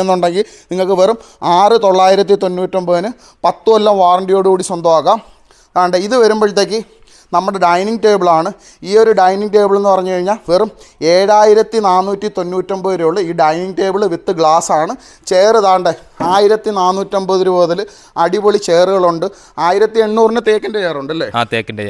എന്നുണ്ടെങ്കിൽ നിങ്ങൾക്ക് വെറും 6,999 10 കൊല്ലം വാറണ്ടിയോടുകൂടി സ്വന്തമാക്കാം. അതുകൊണ്ട് ഇത് വരുമ്പോഴത്തേക്ക് നമ്മുടെ ഡൈനിങ് ടേബിളാണ്. ഈ ഒരു ഡൈനിങ് ടേബിൾ എന്ന് പറഞ്ഞു കഴിഞ്ഞാൽ വെറും 7,499 രൂപയുള്ളൂ. ഈ ഡൈനിങ് ടേബിൾ വിത്ത് ഗ്ലാസ് ആണ്. ചെയർ താണ്ടെ 1,450 രൂപ മുതൽ അടിപൊളി ചെയറുകളുണ്ട്. 1,800 തേക്കിൻ്റെ ചെയറുണ്ട് അല്ലേ? തേക്കിൻ്റെ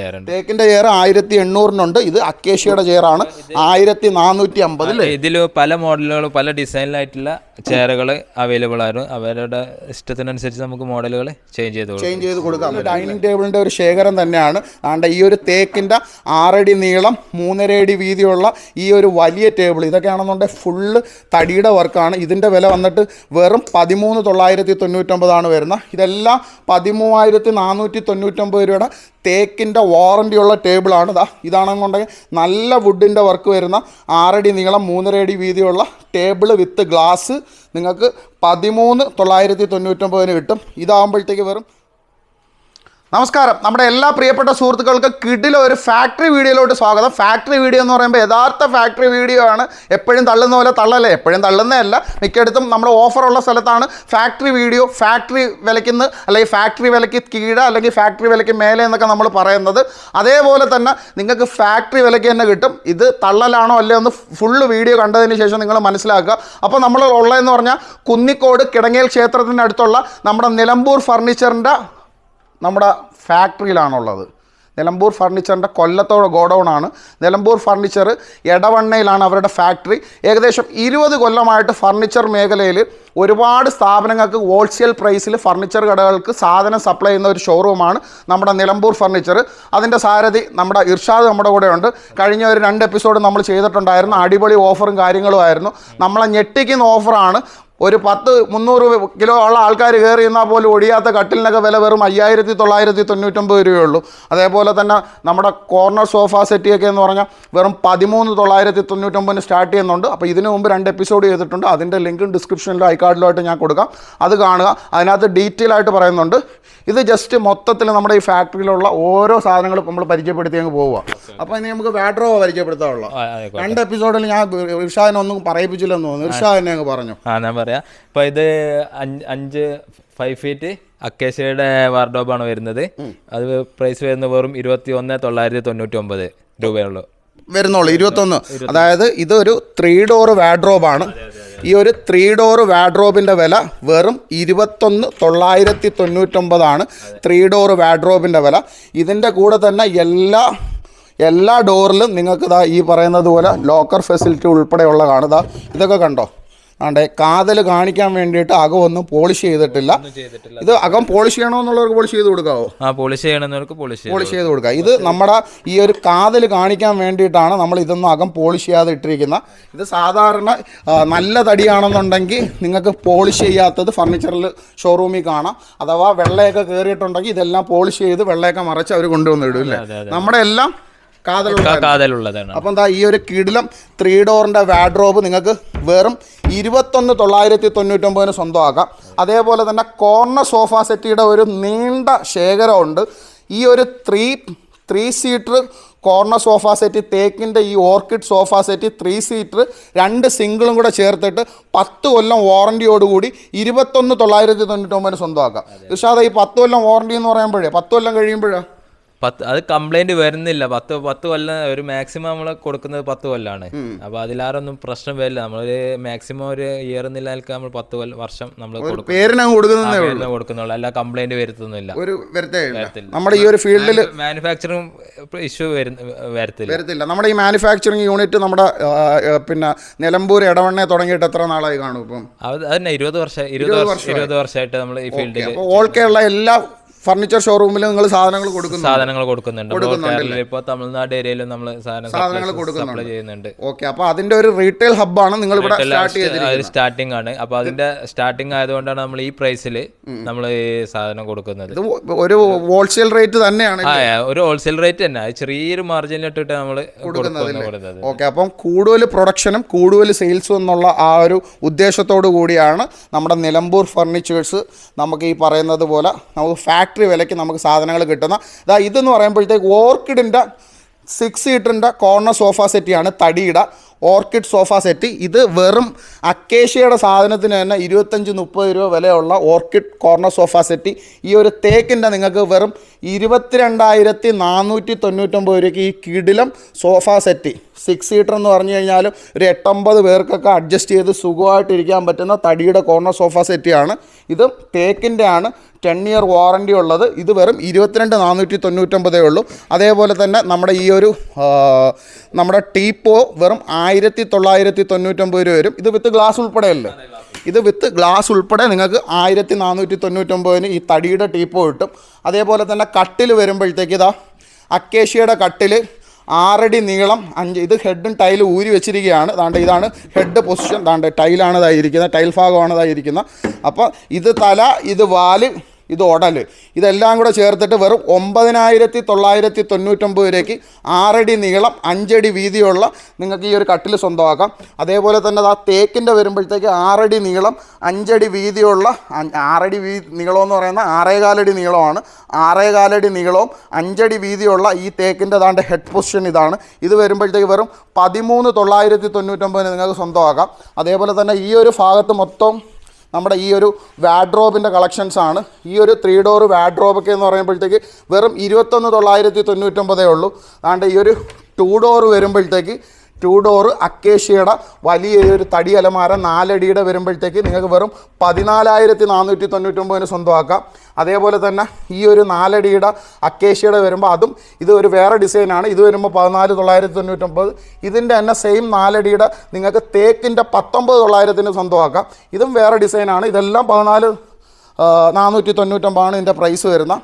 ചെയർ 1,800 ഇത് അക്കേഷ്യയുടെ ചെയറാണ്. 1,450 അല്ലേ? ഇതിൽ പല മോഡലുകളും പല ഡിസൈനിലായിട്ടുള്ള ചെയറുകൾ അവൈലബിൾ ആയിരുന്നു. അവരുടെ ഇഷ്ടത്തിനനുസരിച്ച് നമുക്ക് മോഡലുകൾ ചേഞ്ച് ചെയ്ത് കൊടുക്കാം. ഡൈനിങ് ടേബിളിൻ്റെ ഒരു ശേഖരം തന്നെയാണ്. അതുകൊണ്ട് ഈ ഒരു തേക്കിൻ്റെ 6 അടി നീളം 3.5 അടി വീതിയുള്ള ഈ ഒരു വലിയ ടേബിൾ ഇതൊക്കെയാണെന്നുണ്ടെങ്കിൽ ഫുള്ള് തടിയുടെ വർക്കാണ്. ഇതിൻ്റെ വില വന്നിട്ട് വെറും 13,999 വരുന്നത്. ഇതെല്ലാം 13,499 രൂപയുടെ തേക്കിൻ്റെ വാറണ്ടിയുള്ള ടേബിളാണ്. ഇതാണെന്നുണ്ടെങ്കിൽ നല്ല വുഡിൻ്റെ വർക്ക് വരുന്ന 6 അടി നീളം 3.5 അടി വീതിയുള്ള ടേബിൾ വിത്ത് ഗ്ലാസ് നിങ്ങൾക്ക് 13,999 കിട്ടും. ഇതാകുമ്പോഴത്തേക്ക് വെറും നമസ്കാരം. നമ്മുടെ എല്ലാ പ്രിയപ്പെട്ട സുഹൃത്തുക്കൾക്ക് കിഡിലെ ഒരു ഫാക്ടറി വീഡിയോയിലോട്ട് സ്വാഗതം. ഫാക്ടറി വീഡിയോ എന്ന് പറയുമ്പോൾ യഥാർത്ഥ ഫാക്ടറി വീഡിയോ ആണ്. എപ്പോഴും തള്ളുന്ന പോലെ തള്ളല്ലേ, എപ്പോഴും തള്ളുന്നതല്ല. മിക്കയിടത്തും നമ്മൾ ഓഫറുള്ള സ്ഥലത്താണ് ഫാക്ടറി വീഡിയോ ഫാക്ടറി വിലയ്ക്കുന്ന് അല്ലെങ്കിൽ ഫാക്ടറി വിലയ്ക്ക് കീഴ് അല്ലെങ്കിൽ ഫാക്ടറി വിലയ്ക്ക് മേലെ എന്നൊക്കെ നമ്മൾ പറയുന്നത്. അതേപോലെ തന്നെ നിങ്ങൾക്ക് ഫാക്ടറി വിലയ്ക്ക് തന്നെ കിട്ടും. ഇത് തള്ളലാണോ അല്ലേ ഒന്ന് ഫുള്ള് വീഡിയോ കണ്ടതിന് ശേഷം നിങ്ങൾ മനസ്സിലാക്കുക. അപ്പോൾ നമ്മൾ ഉള്ളതെന്ന് പറഞ്ഞാൽ കുന്നിക്കോട് കിടങ്ങേൽ ക്ഷേത്രത്തിൻ്റെ അടുത്തുള്ള നമ്മുടെ നിലമ്പൂർ ഫർണിച്ചറിൻ്റെ നമ്മുടെ ഫാക്ടറിയിലാണുള്ളത്. നിലമ്പൂർ ഫർണിച്ചറിൻ്റെ കൊല്ലത്തോടെ ഗോഡൗണാണ്. നിലമ്പൂർ ഫർണിച്ചർ ഇടവണ്ണയിലാണ് അവരുടെ ഫാക്ടറി. ഏകദേശം 20 കൊല്ലമായിട്ട് ഫർണിച്ചർ മേഖലയിൽ ഒരുപാട് സ്ഥാപനങ്ങൾക്ക് ഹോൾസെയിൽ പ്രൈസിൽ ഫർണിച്ചർ കടകൾക്ക് സാധനം സപ്ലൈ ചെയ്യുന്ന ഒരു ഷോറൂമാണ് നമ്മുടെ നിലമ്പൂർ ഫർണിച്ചർ. അതിൻ്റെ സാരഥി നമ്മുടെ ഇർഷാദ് നമ്മുടെ കൂടെ ഉണ്ട്. കഴിഞ്ഞ ഒരു 2 എപ്പിസോഡ് നമ്മൾ ചെയ്തിട്ടുണ്ടായിരുന്നു. അടിപൊളി ഓഫറും കാര്യങ്ങളുമായിരുന്നു. നമ്മളെ ഞെട്ടിക്കുന്ന ഓഫറാണ്. ഒരു 300 കിലോ ഉള്ള ആൾക്കാർ കയറി എന്നാൽ പോലും ഒടിയാത്ത കട്ടിലിനൊക്കെ വില വെറും 5,999 രൂപയുള്ളൂ. അതേപോലെ തന്നെ നമ്മുടെ കോർണർ സോഫ സെറ്റിയൊക്കെ എന്ന് പറഞ്ഞാൽ വെറും 13,999 സ്റ്റാർട്ട് ചെയ്യുന്നുണ്ട്. അപ്പോൾ ഇതിനു മുമ്പ് 2 എപ്പിസോഡ് ചെയ്തിട്ടുണ്ട്. അതിൻ്റെ ലിങ്കും ഡിസ്ക്രിപ്ഷനിലും ഐക്കാർഡിലുമായിട്ട് ഞാൻ കൊടുക്കാം. അത് കാണുക. അതിനകത്ത് ഡീറ്റെയിൽ ആയിട്ട് പറയുന്നുണ്ട്. ഇത് ജസ്റ്റ് മൊത്തത്തിൽ നമ്മുടെ ഈ ഫാക്ടറിയിലുള്ള ഓരോ സാധനങ്ങളും നമ്മൾ പരിചയപ്പെടുത്തി അങ്ങ് പോവുക. അപ്പോൾ ഇനി നമുക്ക് വാഡ്രോബ് പരിചയപ്പെടുത്താനുള്ള 2 എപ്പിസോഡിൽ ഞാൻ ഇർഷാദിനെ ഒന്നും പറയിപ്പിച്ചില്ലെന്ന് തോന്നുന്നു. ഇർഷാദിനെ അങ്ങ് പറഞ്ഞു. ഞാൻ പറയാം. ഇപ്പോൾ ഇത് 5 ഫീറ്റ് അക്കേഷ്യയുടെ വാർഡ്രോബാണ് വരുന്നത്. അത് പ്രൈസ് വരുന്നത് വെറും 21,999 രൂപയുള്ളൂ വരുന്നുള്ളൂ. 21. അതായത് ഇതൊരു 3 ഡോർ വാഡ്രോബാണ്. ഈ ഒരു 3 ഡോർ വാഡ്രോബിൻ്റെ വില വെറും 21,999 3 ഡോർ വാഡ്രോബിൻ്റെ വില. ഇതിൻ്റെ കൂടെ തന്നെ എല്ലാ ഡോറിലും നിങ്ങൾക്ക് ഈ പറയുന്നത് പോലെ ലോക്കർ ഫെസിലിറ്റി ഉൾപ്പെടെയുള്ള കാണുക. ഇതൊക്കെ കണ്ടോ? ആണ്ടെ കാതൽ കാണിക്കാൻ വേണ്ടിയിട്ട് അകമൊന്നും പോളിഷ് ചെയ്തിട്ടില്ല. ഇത് അകം പോളിഷ് ചെയ്യണമെന്നുള്ളവർക്ക് പോളിഷ് ചെയ്ത് കൊടുക്കാവോ? പോളിഷ് ചെയ്യണമെന്നവർക്ക് പോളിഷ് ചെയ്ത് കൊടുക്കുക. ഇത് നമ്മുടെ ഈ ഒരു കാതൽ കാണിക്കാൻ വേണ്ടിയിട്ടാണ് നമ്മൾ ഇതൊന്നും അകം പോളിഷ് ചെയ്യാതെ ഇട്ടിരിക്കുന്നത്. ഇത് സാധാരണ നല്ല തടിയാണെന്നുണ്ടെങ്കിൽ നിങ്ങൾക്ക് പോളിഷ് ചെയ്യാത്തത് ഫർണിച്ചറിൽ ഷോറൂമിൽ കാണാം. അഥവാ വെള്ളയൊക്കെ കയറിയിട്ടുണ്ടെങ്കിൽ ഇതെല്ലാം പോളിഷ് ചെയ്ത് വെള്ളയൊക്കെ മറച്ച് അവർ കൊണ്ടുവന്നിടും ഇല്ലേ? നമ്മുടെ എല്ലാം കാതലുള്ളതാണ്. അപ്പം എന്താ ഈ ഒരു കിടിലം 3 ഡോറിൻ്റെ വാഡ്രോബ് നിങ്ങൾക്ക് വെറും 21,999 സ്വന്തമാക്കാം. അതേപോലെ തന്നെ കോർണർ സോഫ സെറ്റിയുടെ ഒരു നീണ്ട ശേഖരമുണ്ട്. ഈ ഒരു 3 സീറ്റർ കോർണർ സോഫ സെറ്റ് തേക്കിൻ്റെ ഈ ഓർക്കിഡ് സോഫ സെറ്റ് 3 സീറ്റർ 2 സിംഗിളും കൂടെ ചേർത്തിട്ട് 10 കൊല്ലം വാറണ്ടിയോടുകൂടി 21,999 സ്വന്തമാക്കാം. ഇർഷാദ്, ഈ 10 കൊല്ലം വാറണ്ടി എന്ന് പറയുമ്പോഴേ 10 കൊല്ലം കഴിയുമ്പോഴാണ് അത് കംപ്ലൈന്റ് വരുന്നില്ല. 10 കൊല്ലം ഒരു മാക്സിമം നമ്മൾ കൊടുക്കുന്നത് 10 കൊല്ലാണ്. അപ്പൊ അതിലാരൊന്നും പ്രശ്നം വരില്ല. നമ്മളൊരു മാക്സിമം ഒരു ഇയർ എന്നില്ല നമ്മൾ 10 വർഷം നമ്മൾ കൊടുക്കുന്നുള്ളൂ. അല്ല കംപ്ലൈന്റ് വരുത്തുന്നില്ല. നമ്മുടെ ഈ ഒരു ഫീൽഡിൽ മാനുഫാക്ചറിംഗ് ഇഷ്യൂ വരത്തില്ല. നമ്മുടെ ഈ മാനുഫാക്ചറിംഗ് യൂണിറ്റ് നമ്മുടെ പിന്നെ നിലമ്പൂർ ഇടവണ്ണയെ തുടങ്ങിയിട്ട് എത്ര നാളായി കാണും? ഇപ്പം അതന്നെ 20 വർഷമായിട്ട് നമ്മൾ ഈ ഫീൽഡിൽ ഓൾ കേരള എല്ലാ ഫർണിച്ചർ ഷോറൂമിൽ നിങ്ങൾ സാധനങ്ങൾ കൊടുക്കുന്നുണ്ട്. ഇപ്പോൾ തമിഴ്നാട് ഏരിയയിലും നമ്മൾ സാധനങ്ങൾ ചെയ്യുന്നുണ്ട്. ഓക്കെ, അപ്പോൾ അതിന്റെ ഒരു റീറ്റെയിൽ ഹബ്ബാണ് നിങ്ങൾ ഇവിടെ സ്റ്റാർട്ടിംഗ് ആണ്. അപ്പോൾ അതിന്റെ സ്റ്റാർട്ടിംഗ് ആയതുകൊണ്ടാണ് നമ്മൾ ഈ പ്രൈസിൽ നമ്മൾ ഈ സാധനം കൊടുക്കുന്നത്. ഒരു ഹോൾസെയിൽ റേറ്റ് തന്നെയാണ്. ഒരു ഹോൾസെയിൽ റേറ്റ് തന്നെ, ചെറിയൊരു മാർജിൻ ഇട്ടിട്ട് നമ്മൾ കൊടുക്കുന്നത്. ഓക്കെ, അപ്പം കൂടുതൽ പ്രൊഡക്ഷനും കൂടുതൽ സെയിൽസും എന്നുള്ള ആ ഒരു ഉദ്ദേശത്തോടു കൂടിയാണ് നമ്മുടെ നിലമ്പൂർ ഫർണിച്ചേഴ്സ് നമുക്ക് ഈ പറയുന്നത് പോലെ നമുക്ക് ഫാക്ടറി വിലയ്ക്ക് നമുക്ക് സാധനങ്ങൾ കിട്ടുന്ന ഇതെന്ന് പറയുമ്പോഴത്തേക്ക് ഓർക്കിഡിൻ്റെ 6 സീറ്ററിൻ്റെ കോർണർ സോഫ സെറ്റിയാണ് തടിയുടെ. Orchid sofa set. ഇത് വെറും അക്കേഷ്യയുടെ സാധനത്തിന് തന്നെ 25-30 രൂപ വിലയുള്ള ഓർക്കിഡ് കോർണർ സോഫ സെറ്റ്. ഈ ഒരു തേക്കിൻ്റെ നിങ്ങൾക്ക് വെറും 22,499 രൂപയ്ക്ക് ഈ കിടിലം സോഫ സെറ്റ് 6 സീറ്റർ എന്ന് പറഞ്ഞു കഴിഞ്ഞാൽ ഒരു 8-9 പേർക്കൊക്കെ അഡ്ജസ്റ്റ് ചെയ്ത് സുഖമായിട്ടിരിക്കാൻ പറ്റുന്ന തടിയുടെ കോർണർ സോഫ സെറ്റിയാണ്. ഇത് തേക്കിൻ്റെ ആണ്, 10 ഇയർ വാറൻറ്റി ഉള്ളത്. ഇത് വെറും 22,499 ഉള്ളൂ. അതേപോലെ തന്നെ നമ്മുടെ ഈ ഒരു നമ്മുടെ ടീപ്പോ വെറും 1,999 രൂപ വരും. ഇത് വിത്ത് ഗ്ലാസ് ഉൾപ്പെടെയല്ലേ? ഇത് വിത്ത് ഗ്ലാസ് ഉൾപ്പെടെ നിങ്ങൾക്ക് 1,499 ഈ തടിയുടെ ടീപ്പോ കിട്ടും. അതേപോലെ തന്നെ കട്ടിൽ വരുമ്പോഴത്തേക്ക് ഇതാ അക്കേഷ്യയുടെ കട്ടിൽ 6 അടി നീളം 5. ഇത് ഹെഡും ടൈലും ഊരി വെച്ചിരിക്കുകയാണ്. ദാണ്ട് ഇതാണ് ഹെഡ് പൊസിഷൻ. ദാണ്ട് ടൈലാണ് ഇതായിരിക്കുന്നത്, ടൈൽ ഭാഗമാണ് ഇതായിരിക്കുന്നത്. അപ്പോൾ ഇത് തല, ഇത് വാല്, ഇത് ഉടൽ, ഇതെല്ലാം കൂടെ ചേർത്തിട്ട് വെറും 9,999 രൂപയ്ക്ക് 6 അടി നീളം 5 അടി വീതിയുള്ള നിങ്ങൾക്ക് ഈ ഒരു കട്ടിൽ സ്വന്തമാക്കാം. അതേപോലെ തന്നെ ആ തേക്കിൻ്റെ വരുമ്പോഴത്തേക്ക് 6 അടി നീളം 5 അടി വീതിയുള്ള 6 അടി നീളമെന്ന് പറയുന്നത് 6.25 അടി നീളമാണ്. 6.25 അടി നീളവും 5 അടി വീതിയുള്ള ഈ തേക്കിൻ്റെ ദാണ്ട് ഹെഡ് പൊസിഷൻ ഇതാണ്. ഇത് വരുമ്പോഴത്തേക്ക് വെറും 13,999 നിങ്ങൾക്ക് സ്വന്തമാക്കാം. അതേപോലെ തന്നെ ഈ ഒരു ഭാഗത്ത് മൊത്തം നമ്മുടെ ഈ ഒരു വാഡ്രോബിൻ്റെ കളക്ഷൻസാണ്. ഈ ഒരു 3 ഡോർ വാഡ്രോബൊക്കെ എന്ന് പറയുമ്പോഴത്തേക്ക് വെറും 21,999 ഉള്ളൂ. അതുകൊണ്ട് ഈ ഒരു 2 ഡോർ വരുമ്പോഴത്തേക്ക് 2 ഡോർ അക്കേഷ്യയുടെ വലിയ ഒരു തടി അലമാര 4 അടിയുടെ വരുമ്പോഴത്തേക്ക് നിങ്ങൾക്ക് വെറും 14,499 സ്വന്തമാക്കാം. അതേപോലെ തന്നെ ഈ ഒരു 4 അടിയുടെ അക്കേഷ്യയുടെ വരുമ്പോൾ അതും ഇത് ഒരു വേറെ ഡിസൈനാണ്. ഇത് വരുമ്പോൾ 14,999. ഇതിൻ്റെ തന്നെ സെയിം 4 അടിയുടെ നിങ്ങൾക്ക് തേക്കിൻ്റെ 19,900 സ്വന്തമാക്കാം. ഇതും വേറെ ഡിസൈനാണ്. ഇതെല്ലാം 14,499 ഇതിൻ്റെ പ്രൈസ് വരുന്നത്.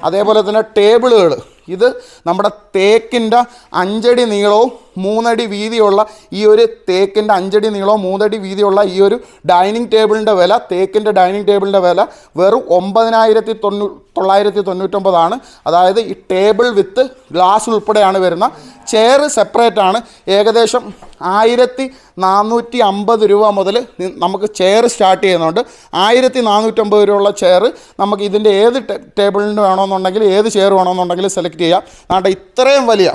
അതേപോലെ തന്നെ ടേബിളുകൾ, ഇത് നമ്മുടെ തേക്കിൻ്റെ 5 അടി നീളവും 3 അടി വീതിയുള്ള ഈ ഒരു തേക്കിൻ്റെ 5 അടി നീളവും 3 അടി വീതിയുള്ള ഈ ഒരു ഡൈനിങ് ടേബിളിൻ്റെ വില, തേക്കിൻ്റെ ഡൈനിങ് ടേബിളിൻ്റെ വില വെറും 9,999 അതായത് ഈ ടേബിൾ വിത്ത് ഗ്ലാസ് ഉൾപ്പെടെയാണ് വരുന്ന. ചെയർ സെപ്പറേറ്റ് ആണ്. ഏകദേശം 1,450 രൂപ മുതൽ നമുക്ക് ചെയർ സ്റ്റാർട്ട് ചെയ്യുന്നുണ്ട്. 1,450 രൂപയുള്ള ചെയർ നമുക്ക് ഇതിൻ്റെ ഏത് ടേബിളിന് വേണമെന്നുണ്ടെങ്കിൽ, ഏത് ചെയർ വേണമെന്നുണ്ടെങ്കിൽ സെലക്ട് ചെയ്യാം. അതുകൊണ്ട് ഇത്രയും വലിയ,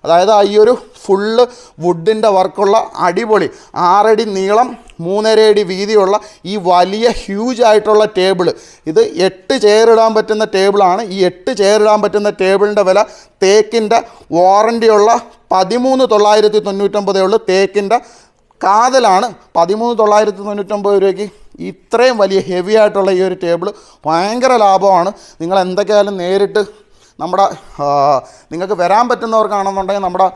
അതായത് ഈ ഒരു ഫുള്ള് വുഡിൻ്റെ വർക്കുള്ള അടിപൊളി 6 അടി നീളം 3.5 അടി വീതിയുള്ള ഈ വലിയ ഹ്യൂജ് ആയിട്ടുള്ള ടേബിൾ, ഇത് 8 ചെയർ ഇടാൻ പറ്റുന്ന ടേബിളാണ്. ഈ 8 ചെയർ ഇടാൻ പറ്റുന്ന ടേബിളിൻ്റെ വില തേക്കിൻ്റെ വാറൻറ്റിയുള്ള 13,999 ഉള്ളൂ. തേക്കിൻ്റെ കാതലാണ് 13,999 രൂപയ്ക്ക് ഇത്രയും വലിയ ഹെവി ആയിട്ടുള്ള ഈ ഒരു ടേബിൾ ഭയങ്കര ലാഭമാണ്. നിങ്ങൾ എന്തൊക്കെയായാലും നേരിട്ട് നമ്മുടെ നിങ്ങൾക്ക് വരാൻ പറ്റുന്നവർക്കാണെന്നുണ്ടെങ്കിൽ നമ്മുടെ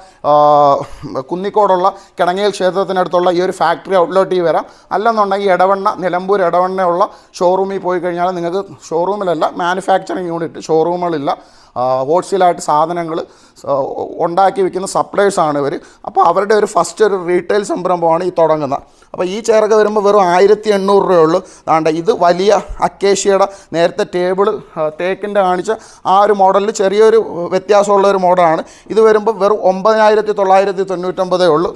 കുന്നിക്കോടുള്ള കിടങ്ങേൽ ക്ഷേത്രത്തിനടുത്തുള്ള ഈ ഒരു ഫാക്ടറി ഔട്ട്ലെറ്റിൽ വരാം. അല്ലെന്നുണ്ടെങ്കിൽ ഇടവണ്ണ, നിലമ്പൂർ ഇടവണ്ണയുള്ള ഷോറൂമിൽ പോയി കഴിഞ്ഞാൽ നിങ്ങൾക്ക്, ഷോറൂമിലല്ല മാനുഫാക്ചറിങ് യൂണിറ്റ്, ഷോറൂമുകളില്ല, ഹോൾസെയിലായിട്ട് സാധനങ്ങൾ ഉണ്ടാക്കി വിൽക്കുന്ന സപ്ലൈസാണ് ഇവർ. അപ്പോൾ അവരുടെ ഒരു ഫസ്റ്റ് ഒരു റീറ്റെയിൽ സംരംഭമാണ് ഈ തുടങ്ങുന്നത്. അപ്പോൾ ഈ ചെയറൊക്കെ വരുമ്പോൾ വെറും 1,800 രൂപയുള്ളൂ. അതുകൊണ്ട് ഇത് വലിയ അക്കേഷ്യയുടെ നേരത്തെ ടേബിൾ തേക്കിൻ്റെ കാണിച്ച ആ ഒരു മോഡലിൽ ചെറിയൊരു വ്യത്യാസമുള്ള ഒരു മോഡലാണ്. ഇത് വരുമ്പോൾ വെറും 9,999 ഉള്ളൂ.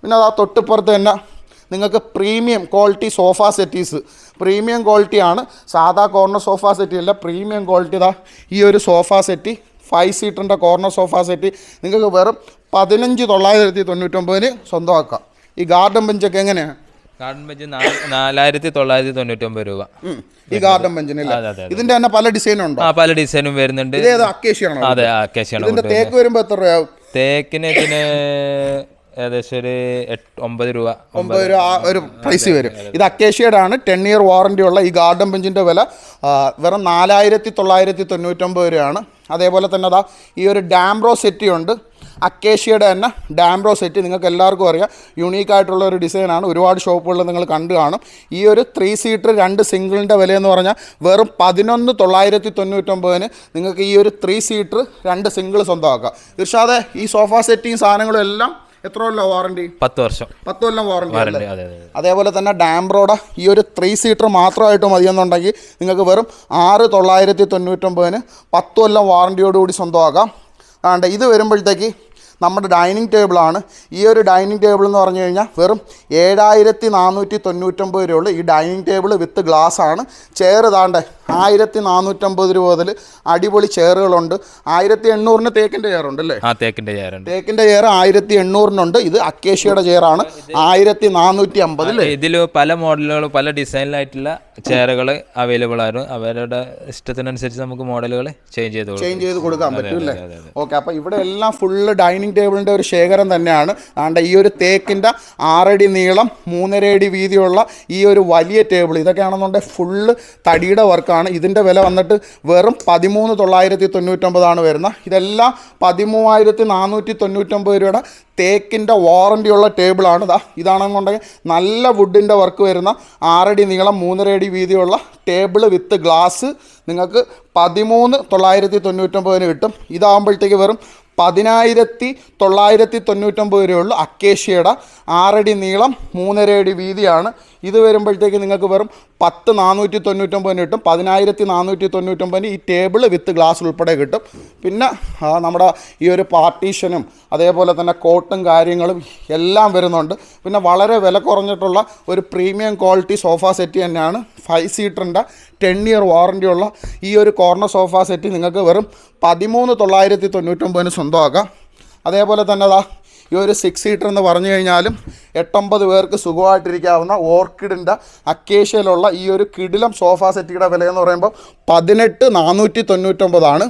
പിന്നെ അത് ആ തൊട്ടിപ്പുറത്ത് തന്നെ നിങ്ങൾക്ക് premium quality sofa settees, premium ക്വാളിറ്റിയാണ്. സാധാ കോർണർ സോഫ സെറ്റി അല്ല, പ്രീമിയം ക്വാളിറ്റി. ഇതാ ഈ ഒരു സോഫ സെറ്റി 5 സീറ്ററിൻ്റെ കോർണർ സോഫ സെറ്റി നിങ്ങൾക്ക് വെറും 15,999 സ്വന്തമാക്കാം. ഈ ഗാർഡൻ ബെഞ്ചൊക്കെ എങ്ങനെയാണ്? ഗാർഡൻ ബെഞ്ച് 4,999 രൂപ. ഈ ഗാർഡൻ ബെഞ്ചിന് ഇതിൻ്റെ തന്നെ പല ഡിസൈനും ഉണ്ടോ? പല ഡിസൈനും വരുന്നുണ്ട്. ഇതേത് അക്കേഷ്യയാണോ? അതെ, അക്കേഷ്യയാണ്. ഇതിൻ്റെ തേക്ക് വരുമ്പോൾ എത്ര രൂപ? തേക്കിന് ഏകദേശം ഒരു 9 രൂപ ഒരു പ്രൈസ് വരും. ഇത് അക്കേഷ്യയുടെ ആണ്. 10 ഇയർ വാറൻറ്റി ഉള്ള ഈ ഗാർഡൻ ബെഞ്ചിൻ്റെ വില വെറും 4,999 രൂപയാണ്. അതേപോലെ തന്നെ അതാ ഈ ഒരു ഡാംബ്രോ സെറ്റി ഉണ്ട്, അക്കേഷ്യയുടെ തന്നെ ഡാംബ്രോ സെറ്റ്. നിങ്ങൾക്ക് എല്ലാവർക്കും അറിയാം, യുണീക്കായിട്ടുള്ള ഒരു ഡിസൈനാണ്. ഒരുപാട് ഷോപ്പുകളിൽ നിങ്ങൾ കണ്ടു കാണും. ഈ ഒരു 3 സീറ്റർ 2 സിംഗിളിൻ്റെ വിലയെന്ന് പറഞ്ഞാൽ വെറും 11,999 നിങ്ങൾക്ക് ഈ ഒരു 3 സീറ്റർ 2 സിംഗിൾ സ്വന്തമാക്കാം. ഇർഷാദെ, ഈ സോഫ സെറ്റിങ് സാധനങ്ങളും എല്ലാം എത്ര കൊല്ലം വാറണ്ടി? 10 വർഷം. 10 കൊല്ലം വാറണ്ടി. അതേപോലെ തന്നെ ഡാംബ്രോയുടെ ഈ ഒരു 3 സീറ്റർ മാത്രമായിട്ട് മതിയെന്നുണ്ടെങ്കിൽ നിങ്ങൾക്ക് വെറും 6,999 10 കൊല്ലം വാറണ്ടിയോടുകൂടി സ്വന്തമാക്കാം. അതുകൊണ്ട് ഇത് വരുമ്പോഴത്തേക്ക് നമ്മുടെ ഡൈനിങ് ടേബിളാണ്. ഈ ഒരു ഡൈനിങ് ടേബിൾ എന്ന് പറഞ്ഞു കഴിഞ്ഞാൽ വെറും 7,499 രൂപയുള്ളൂ. ഈ ഡൈനിങ് ടേബിൾ വിത്ത് ഗ്ലാസ് ആണ്. ചെയർ താണ്ട് 1450 രൂപ മുതൽ അടിപൊളി ചെയറുകളുണ്ട്. 1800 തേക്കിൻ്റെ ചെയറുണ്ട് അല്ലേ? തേക്കിൻ്റെ ചെയറുണ്ട്. തേക്കിൻ്റെ ചെയർ 1800 ഇത് അക്കേഷ്യയുടെ ചെയറാണ് 1450 അല്ലേ? ഇതിൽ പല മോഡലുകളും പല ഡിസൈനിലായിട്ടുള്ള ചെയറുകൾ അവൈലബിൾ ആണ്. അവരുടെ ഇഷ്ടത്തിനനുസരിച്ച് നമുക്ക് മോഡലുകൾ ചേഞ്ച് ചെയ്ത് കൊടുക്കാൻ പറ്റും അല്ലേ? ഓക്കെ. അപ്പോൾ ഇവിടെ എല്ലാം ഫുള്ള് ഡൈനിങ് ടേബിളിൻ്റെ ഒരു ശേഖരം തന്നെയാണ്. അതുകൊണ്ട് ഈ ഒരു തേക്കിൻ്റെ 6 അടി നീളം 3.5 അടി വീതിയുള്ള ഈ ഒരു വലിയ ടേബിൾ ഇതൊക്കെയാണെന്നുണ്ടെങ്കിൽ ഫുള്ള് തടിയുടെ വർക്കാണ്. ഇതിൻ്റെ വില വന്നിട്ട് വെറും 13,999 വരുന്നത്. ഇതെല്ലാം 13,499 രൂപയുടെ തേക്കിൻ്റെ വാറണ്ടിയുള്ള ടേബിളാണ്. ഇതാണെന്നുണ്ടെങ്കിൽ നല്ല വുഡിൻ്റെ വർക്ക് വരുന്ന 6 അടി നീളം 3.5 അടി വീതിയുള്ള ടേബിൾ വിത്ത് ഗ്ലാസ് നിങ്ങൾക്ക് 13,999 കിട്ടും. ഇതാകുമ്പോഴത്തേക്ക് വെറും 10,999 രൂപയുള്ളൂ. അക്കേഷ്യയുടെ 6 അടി നീളം 3.5 അടി വീതിയാണ്. ഇത് വരുമ്പോഴത്തേക്ക് നിങ്ങൾക്ക് വെറും 10,499 കിട്ടും. 10,499 ഈ ടേബിൾ വിത്ത് ഗ്ലാസ് ഉൾപ്പെടെ കിട്ടും. പിന്നെ നമ്മുടെ ഈ ഒരു പാർട്ടീഷനും അതേപോലെ തന്നെ കോട്ടും കാര്യങ്ങളും എല്ലാം വരുന്നുണ്ട്. പിന്നെ വളരെ വില കുറഞ്ഞിട്ടുള്ള ഒരു പ്രീമിയം ക്വാളിറ്റി സോഫ സെറ്റ് തന്നെയാണ്. 5 സീറ്ററിൻ്റെ 10 ഇയർ വാറണ്ടിയുള്ള ഈ ഒരു കോർണർ സോഫ സെറ്റ് നിങ്ങൾക്ക് വെറും 13,999 സ്വന്തമാക്കാം. അതേപോലെ തന്നെ ഈ ഒരു 6 സീറ്റർ എന്ന് പറഞ്ഞു കഴിഞ്ഞാലും 8-9 പേർക്ക് സുഖമായിട്ടിരിക്കാവുന്ന ഓർക്കിഡിൻ്റെ അക്കേഷ്യയിലുള്ള ഈ ഒരു കിടിലം സോഫ സെറ്റിയുടെ വിലയെന്ന് പറയുമ്പോൾ 18,499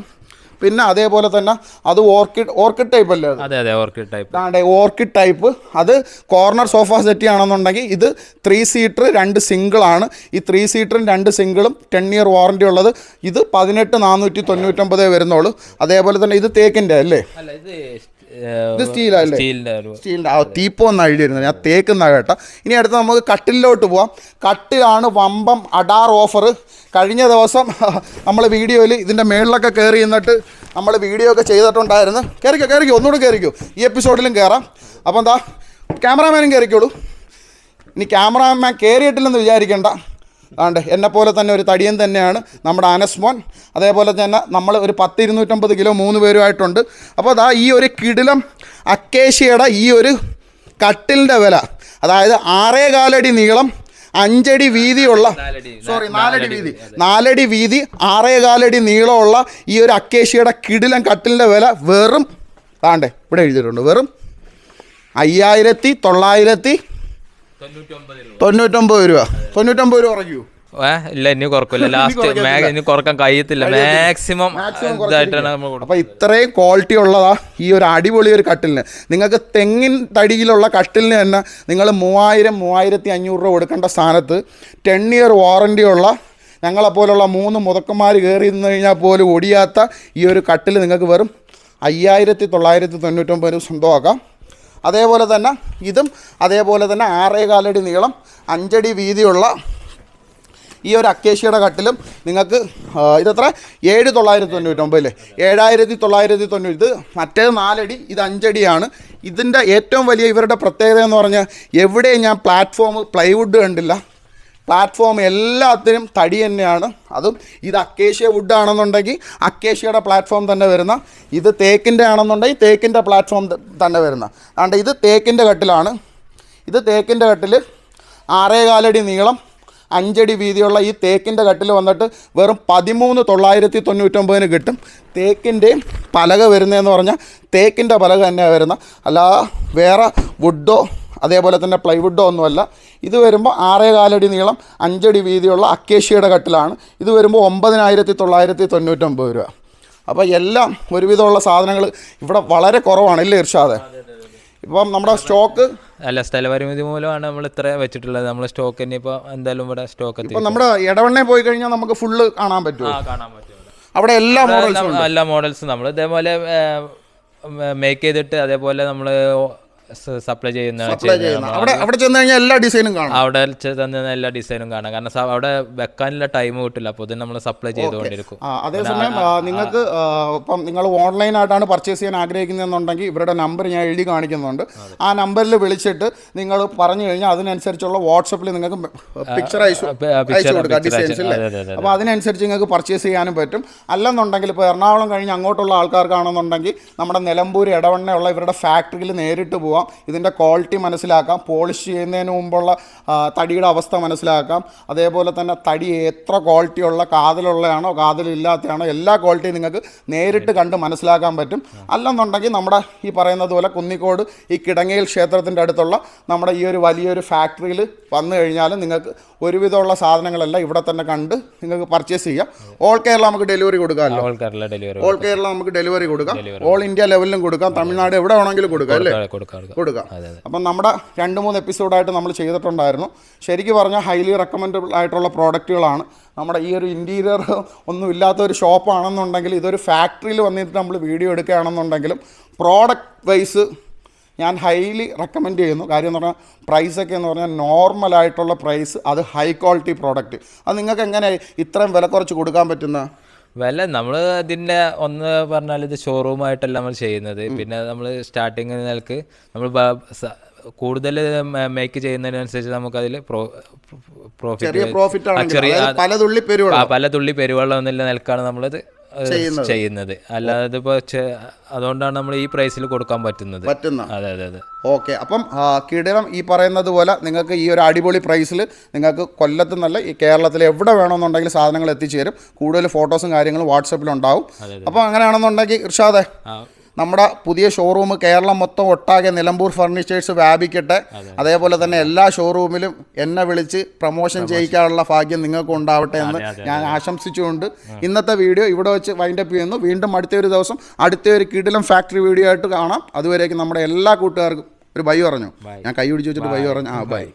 പിന്നെ അതേപോലെ തന്നെ അത് ഓർക്കിഡ് ടൈപ്പ് അല്ലേ? അതെ ഓർക്കിഡ് ടൈപ്പ്. ഓർക്കിഡ് ടൈപ്പ് അത് കോർണർ സോഫ സെറ്റ് ആണെന്നുണ്ടെങ്കിൽ ഇത് 3 സീറ്റർ 2 സിംഗിളാണ്. ഈ 3 സീറ്ററും 2 സിംഗിളും 10 ഇയർ വാറണ്ടി ഉള്ളത് ഇത് 18,499 വരുന്നുള്ളൂ. അതേപോലെ തന്നെ ഇത് തേക്കിൻ്റെ അല്ലേ? ഇത് സ്റ്റീലല്ലേ? സ്റ്റീലിൻ്റെ തീപ്പോ ഒന്ന് എഴുതിയിരുന്നു, ഞാൻ തേക്കുന്ന കേട്ടോ. ഇനി അടുത്ത് നമുക്ക് കട്ടിലോട്ട് പോവാം. കട്ടിലാണ് വമ്പം അഡാർ ഓഫർ. കഴിഞ്ഞ ദിവസം നമ്മൾ വീഡിയോയിൽ ഇതിൻ്റെ മേളിലൊക്കെ കയറി നിന്നിട്ട് നമ്മൾ വീഡിയോ ഒക്കെ ചെയ്തിട്ടുണ്ടായിരുന്നു. കയറിക്കോ ഒന്നുകൂടെ കയറിക്കോ. ഈ എപ്പിസോഡിലും കയറാം. അപ്പം എന്താ ക്യാമറാമാനും കയറിക്കോളൂ. ഇനി ക്യാമറാമാൻ കയറിയിട്ടില്ലെന്ന് വിചാരിക്കേണ്ട. അതുകൊണ്ട് എന്നെപ്പോലെ തന്നെ ഒരു തടിയൻ തന്നെയാണ് നമ്മുടെ അനസ്മോൻ. അതേപോലെ തന്നെ നമ്മൾ ഒരു 10-250 കിലോ 3 പേരുമായിട്ടുണ്ട്. അപ്പോൾ ഈ ഒരു കിടിലം അക്കേഷ്യയുടെ ഈ ഒരു കട്ടിലിൻ്റെ വില, അതായത് 6.25 അടി നീളം 5 അടി വീതിയുള്ള 4 അടി വീതി 6.25 അടി നീളമുള്ള ഈ ഒരു അക്കേഷ്യയുടെ കിടിലം കട്ടിലിൻ്റെ വില വെറും ഇവിടെ എഴുതിയിട്ടുണ്ട് വെറും 5,999 രൂപ. 99 രൂപ കുറയ്ക്കൂ? ഇല്ല, ഇനി കുറക്കില്ല. ലാസ്റ്റ് ഇനി കുറക്കാൻ കഴിയത്തില്ല. മാക്സിമം ഇതായിട്ടാണ്. അപ്പോൾ ഇത്രയും ക്വാളിറ്റി ഉള്ളതാ ഈ ഒരു അടിപൊളി ഒരു കട്ടിലിന്. നിങ്ങൾക്ക് തെങ്ങിൻ തടിയിലുള്ള കട്ടിലിന് തന്നെ നിങ്ങൾ 3,000-3,500 രൂപ കൊടുക്കേണ്ട സ്ഥാനത്ത് 10 ഇയർ വാറണ്ടിയുള്ള ഞങ്ങളെപ്പോലുള്ള 3 മുതക്കന്മാർ കയറി നിന്ന് കഴിഞ്ഞാൽ പോലും ഒടിയാത്ത ഈ ഒരു കട്ടിൽ നിങ്ങൾക്ക് വെറും 5,999 രൂപ സ്വന്തമാക്കാം. അതേപോലെ തന്നെ ഇതും അതേപോലെ തന്നെ 6.25 അടി നീളം 5 അടി വീതിയുള്ള ഈ ഒരു അക്കേഷ്യയുടെ കട്ടിലും നിങ്ങൾക്ക് ഇതെത്ര 7,999 അല്ലേ? 7,990. ഇത് മറ്റേത് 4 അടി, ഇത് 5 അടിയാണ്. ഇതിൻ്റെ ഏറ്റവും വലിയ ഇവരുടെ പ്രത്യേകത എന്ന് പറഞ്ഞാൽ എവിടെയും ഞാൻ പ്ലാറ്റ്ഫോം പ്ലൈവുഡ് കണ്ടില്ല. പ്ലാറ്റ്ഫോം എല്ലാത്തിനും തടി തന്നെയാണ്. അതും ഇത് അക്കേഷ്യ വുഡ് ആണെന്നുണ്ടെങ്കിൽ അക്കേഷ്യയുടെ പ്ലാറ്റ്ഫോം തന്നെ വരുന്ന, ഇത് തേക്കിൻ്റെ ആണെന്നുണ്ടെങ്കിൽ തേക്കിൻ്റെ പ്ലാറ്റ്ഫോം തന്നെ വരുന്ന. അതുകൊണ്ട് ഇത് തേക്കിൻ്റെ കട്ടിലാണ്. ഇത് തേക്കിൻ്റെ കട്ടിൽ 6.25 അടി നീളം 5 അടി വീതിയുള്ള ഈ തേക്കിൻ്റെ കട്ടിൽ വന്നിട്ട് വെറും 13,999 കിട്ടും. തേക്കിൻ്റെയും പലക വരുന്നതെന്ന് പറഞ്ഞാൽ തേക്കിൻ്റെ പലക തന്നെയാണ് വരുന്നത്, അല്ല വേറെ വുഡോ അതേപോലെ തന്നെ പ്ലൈവുഡോ ഒന്നുമല്ല. ഇത് വരുമ്പോൾ 6.25 അടി നീളം 5 അടി വീതിയുള്ള അക്കേഷ്യയുടെ കട്ടിലാണ്. ഇത് വരുമ്പോൾ 9,999 രൂപ. അപ്പോൾ എല്ലാം ഒരുവിധമുള്ള സാധനങ്ങൾ ഇവിടെ വളരെ കുറവാണ് ഇല്ലേ ഇർഷാദെ? ഇപ്പം നമ്മുടെ സ്റ്റോക്ക് അല്ല, സ്ഥലപരിമിതി മൂലമാണ് നമ്മൾ ഇത്ര വെച്ചിട്ടുള്ളത്. നമ്മൾ സ്റ്റോക്ക് തന്നെ ഇപ്പോൾ എന്തായാലും ഇവിടെ സ്റ്റോക്ക് എത്തി. ഇപ്പം നമ്മുടെ ഇടവണ്ണയിൽ പോയി കഴിഞ്ഞാൽ നമുക്ക് ഫുള്ള് കാണാൻ പറ്റുമോ? കാണാൻ പറ്റും. അവിടെ എല്ലാ മോഡൽസും നമ്മൾ ഇതേപോലെ മേക്ക് ചെയ്തിട്ട് അതേപോലെ നമ്മൾ സപ്ലൈ ചെയ്യുന്ന അവിടെ ചെന്ന് കഴിഞ്ഞാൽ എല്ലാ ഡിസൈനും കാണാം. അവിടെ ചെന്ന് എല്ലാ ഡിസൈനും കാണാം. കാരണം അവിടെ വെക്കാനുള്ള ടൈം കിട്ടില്ല. അപ്പോൾ ഇത് നമ്മൾ സപ്ലൈ ചെയ്തുകൊണ്ടിരിക്കും. അതേസമയം നിങ്ങൾക്ക് ഇപ്പം നിങ്ങൾ ഓൺലൈനായിട്ടാണ് പർച്ചേസ് ചെയ്യാൻ ആഗ്രഹിക്കുന്നതെന്നുണ്ടെങ്കിൽ ഇവരുടെ നമ്പർ ഞാൻ എഴുതി കാണിക്കുന്നുണ്ട്. ആ നമ്പറിൽ വിളിച്ചിട്ട് നിങ്ങൾ പറഞ്ഞു കഴിഞ്ഞാൽ അതിനനുസരിച്ചുള്ള വാട്സപ്പിൽ നിങ്ങൾക്ക് പിക്ചർ അയച്ചു കൊടുക്കാം ഡിസൈൻസിൽ. അപ്പോൾ അതിനനുസരിച്ച് നിങ്ങൾക്ക് പർച്ചേസ് ചെയ്യാനും പറ്റും. അല്ലെന്നുണ്ടെങ്കിൽ ഇപ്പോൾ എറണാകുളം കഴിഞ്ഞ് അങ്ങോട്ടുള്ള ആൾക്കാർക്കാണെന്നുണ്ടെങ്കിൽ നമ്മുടെ നിലമ്പൂർ ഇടവണ്ണയുള്ള ഇവരുടെ ഫാക്ടറിയിൽ നേരിട്ട് പോവാം. പോവാം, ഇതിൻ്റെ ക്വാളിറ്റി മനസ്സിലാക്കാം, പോളിഷ് ചെയ്യുന്നതിന് മുമ്പുള്ള തടിയുടെ അവസ്ഥ മനസ്സിലാക്കാം, അതേപോലെ തന്നെ തടി എത്ര ക്വാളിറ്റിയുള്ള കാതിലുള്ളതാണോ കാതിലില്ലാത്തതാണോ എല്ലാ ക്വാളിറ്റിയും നിങ്ങൾക്ക് നേരിട്ട് കണ്ട് മനസ്സിലാക്കാൻ പറ്റും. അല്ലെന്നുണ്ടെങ്കിൽ നമ്മുടെ ഈ പറയുന്നത് പോലെ കുന്നിക്കോട് ഈ കിടങ്ങയിൽ ക്ഷേത്രത്തിൻ്റെ അടുത്തുള്ള നമ്മുടെ ഈ ഒരു വലിയൊരു ഫാക്ടറിയിൽ വന്നു കഴിഞ്ഞാൽ നിങ്ങൾക്ക് ഒരുവിധമുള്ള സാധനങ്ങളെല്ലാം ഇവിടെ തന്നെ കണ്ട് നിങ്ങൾക്ക് പർച്ചേസ് ചെയ്യാം. ഓൾ കേരള നമുക്ക് ഡെലിവറി കൊടുക്കാമല്ലോ. ഓൾ കേരള നമുക്ക് ഡെലിവറി കൊടുക്കാം, ഓൾ ഇന്ത്യ ലെവലിലും കൊടുക്കാം, തമിഴ്നാട് എവിടെ വേണമെങ്കിലും കൊടുക്കാം അല്ലേ, കൊടുക്കാം. അപ്പം നമ്മുടെ 2-3 എപ്പിസോഡായിട്ട് നമ്മൾ ചെയ്തിട്ടുണ്ടായിരുന്നു. ശരിക്കും പറഞ്ഞാൽ ഹൈലി റെക്കമെൻഡബിൾ ആയിട്ടുള്ള പ്രോഡക്റ്റുകളാണ്. നമ്മുടെ ഈ ഒരു ഇൻറ്റീരിയർ ഒന്നും ഇല്ലാത്ത ഒരു ഷോപ്പാണെന്നുണ്ടെങ്കിൽ, ഇതൊരു ഫാക്ടറിയിൽ വന്നിട്ട് നമ്മൾ വീഡിയോ എടുക്കുകയാണെന്നുണ്ടെങ്കിലും പ്രോഡക്റ്റ് വൈസ് ഞാൻ ഹൈലി റെക്കമെൻഡ് ചെയ്യുന്നു. കാര്യം എന്ന് പറഞ്ഞാൽ പ്രൈസൊക്കെ എന്ന് പറഞ്ഞാൽ നോർമലായിട്ടുള്ള പ്രൈസ്, അത് ഹൈ ക്വാളിറ്റി പ്രോഡക്റ്റ്. അത് നിങ്ങൾക്ക് എങ്ങനെ ഇത്രയും വില കുറച്ച് കൊടുക്കാൻ പറ്റുന്ന വില? നമ്മൾ ഇതിൻ്റെ ഒന്ന് പറഞ്ഞാൽ ഇത് ഷോറൂമായിട്ടല്ല നമ്മൾ ചെയ്യുന്നത്. പിന്നെ നമ്മൾ സ്റ്റാർട്ടിങ് നിലക്ക് നമ്മൾ കൂടുതൽ മേക്ക് ചെയ്യുന്നതിനനുസരിച്ച് നമുക്കതിൽ പല തുള്ളി പെരുവെള്ളം എന്നുള്ള നിലക്കാണ് നമ്മളത് ചെയ്യുന്നത്. അല്ലാതെ ഇപ്പോൾ അതുകൊണ്ടാണ് നമ്മൾ ഈ പ്രൈസിൽ കൊടുക്കാൻ പറ്റുന്നത്. അതെ അതെ അതെ. ഓക്കെ. അപ്പം കിടിലം ഈ പറയുന്നത് പോലെ നിങ്ങൾക്ക് ഈ ഒരു അടിപൊളി പ്രൈസിൽ നിങ്ങൾക്ക് കൊല്ലത്ത് നിന്നല്ല ഈ കേരളത്തിൽ എവിടെ വേണമെന്നുണ്ടെങ്കിൽ സാധനങ്ങൾ എത്തിച്ചേരും. കൂടുതൽ ഫോട്ടോസും കാര്യങ്ങളും വാട്സപ്പിലുണ്ടാവും. അപ്പോൾ അങ്ങനെയാണെന്നുണ്ടെങ്കിൽ ഇർഷാദേ, നമ്മുടെ പുതിയ ഷോറൂം കേരളം മൊത്തം ഒട്ടാകെ നിലമ്പൂർ ഫർണിച്ചേഴ്സ് വ്യാപിക്കട്ടെ. അതേപോലെ തന്നെ എല്ലാ ഷോറൂമിലും എന്നെ വിളിച്ച് പ്രൊമോഷൻ ചെയ്യിക്കാനുള്ള ഭാഗ്യം നിങ്ങൾക്ക് ഉണ്ടാവട്ടെ എന്ന് ഞാൻ ആശംസിച്ചുകൊണ്ട് ഇന്നത്തെ വീഡിയോ ഇവിടെ വെച്ച് വൈൻഡപ്പ് ചെയ്യുന്നു. വീണ്ടും അടുത്തൊരു ദിവസം അടുത്തൊരു കിടിലം ഫാക്ടറി വീഡിയോ ആയിട്ട് കാണാം. അതുവരേക്കും നമ്മുടെ എല്ലാ കൂട്ടുകാർക്കും ഒരു ബൈ പറഞ്ഞു. ഞാൻ കൈ പിടിച്ച് വെച്ചിട്ട് ബൈ പറഞ്ഞു. ബൈ.